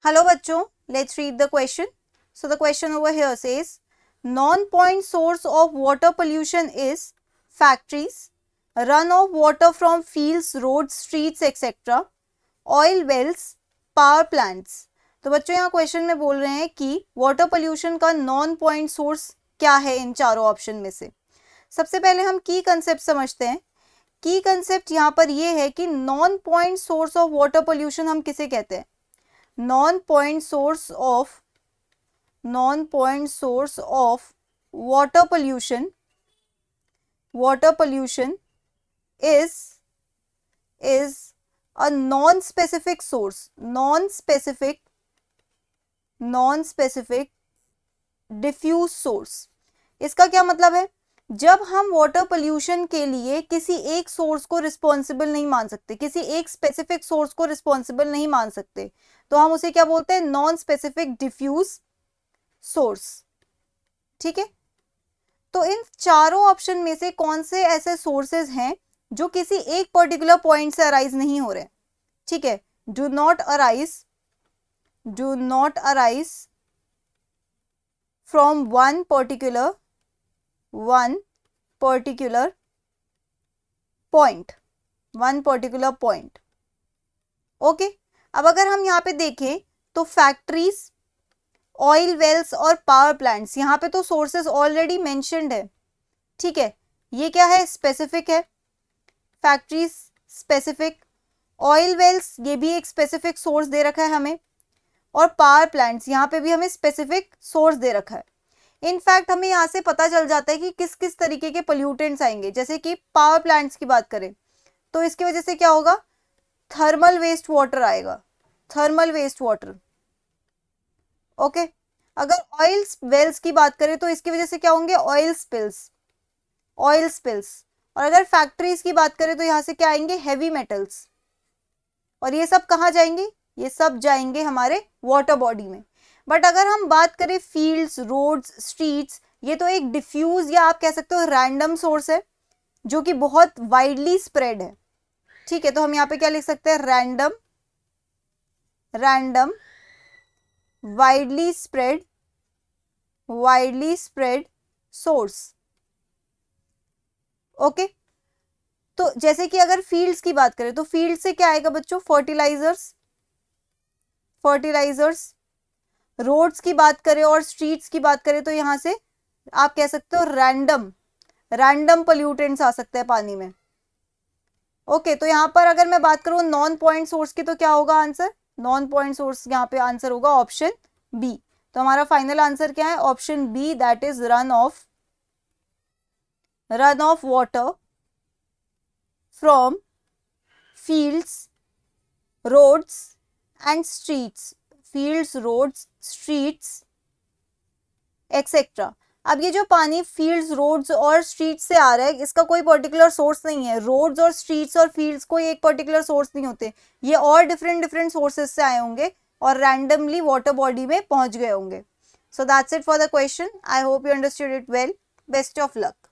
Hello बच्चों, let's read the question. So the question over here says, non-point source of water pollution is factories, runoff water from fields, roads, streets, etc., oil wells, power plants. तो बच्चों यहाँ question में बोल रहे हैं कि water pollution का non point source क्या है इन चारों ऑप्शन में से. सबसे पहले हम की कंसेप्ट समझते हैं. की कंसेप्ट यहाँ पर ये है कि non point source of water pollution हम किसे कहते हैं. non-point source of water pollution is a non-specific source, non-specific diffuse source. इसका क्या मतलब है? जब हम वाटर पोल्यूशन के लिए किसी एक सोर्स को रिस्पॉन्सिबल नहीं मान सकते, किसी एक स्पेसिफिक सोर्स को रिस्पॉन्सिबल नहीं मान सकते, तो हम उसे क्या बोलते हैं? Non specific diffuse source. ठीक है. तो इन चारों ऑप्शन में से कौन से ऐसे सोर्सेज हैं जो किसी एक पर्टिकुलर पॉइंट से अराइज नहीं हो रहे? ठीक है. Do not arise from one particular point. Okay. अब अगर हम यहाँ पे देखें तो फैक्ट्रीज, ऑयल वेल्स और पावर प्लांट्स, यहाँ पे तो सोर्सेज ऑलरेडी मेंशन्ड है. ठीक है. ये क्या है? स्पेसिफिक है. फैक्ट्रीज स्पेसिफिक, ऑयल वेल्स ये भी एक स्पेसिफिक सोर्स दे रखा है हमें, और पावर प्लांट्स यहाँ पे भी हमें स्पेसिफिक सोर्स दे रखा है. इनफैक्ट हमें यहाँ से पता चल जाता है कि किस किस तरीके के पोल्यूटेंट्स आएंगे. जैसे कि पावर प्लांट्स की बात करें तो इसकी वजह से क्या होगा? थर्मल वेस्ट वाटर आएगा, थर्मल वेस्ट वाटर. ओके. अगर ऑयल वेल्स की बात करें तो इसकी वजह से क्या होंगे? Oil spills. और अगर फैक्ट्रीज की बात करें तो यहाँ से क्या आएंगे? Heavy metals. और ये सब कहाँ जाएंगे? ये सब जाएंगे हमारे वाटर बॉडी में. बट अगर हम बात करें फील्ड्स, रोड्स, स्ट्रीट्स, ये तो एक डिफ्यूज या आप कह सकते हो रैंडम सोर्स है जो कि बहुत वाइडली स्प्रेड है. ठीक है. तो हम यहाँ पे क्या लिख सकते हैं? Random widely spread source. Okay. तो जैसे कि अगर फील्ड्स की बात करें तो फील्ड से क्या आएगा बच्चों? फर्टिलाइजर्स. रोड्स की बात करें और स्ट्रीट्स की बात करें तो यहां से आप कह सकते हो रैंडम पोल्यूटेंट्स आ सकते हैं पानी में. ओके. तो यहां पर अगर मैं बात करूं नॉन पॉइंट सोर्स की तो क्या होगा आंसर? नॉन पॉइंट सोर्स यहाँ पे आंसर होगा ऑप्शन बी. तो हमारा फाइनल आंसर क्या है? Option B, that is run off water from fields, roads and streets. Fields, roads, streets etcetera. अब ये जो पानी फील्ड्स, रोड्स और स्ट्रीट्स से आ रहा है, इसका कोई पर्टिकुलर सोर्स नहीं है. रोड्स और स्ट्रीट्स और फील्ड्स कोई एक पर्टिकुलर सोर्स नहीं होते. ये और डिफरेंट सोर्सेस से आए होंगे और रैंडमली वाटर बॉडी में पहुंच गए होंगे. So that's it for the question. I hope you understood it well. Best of luck.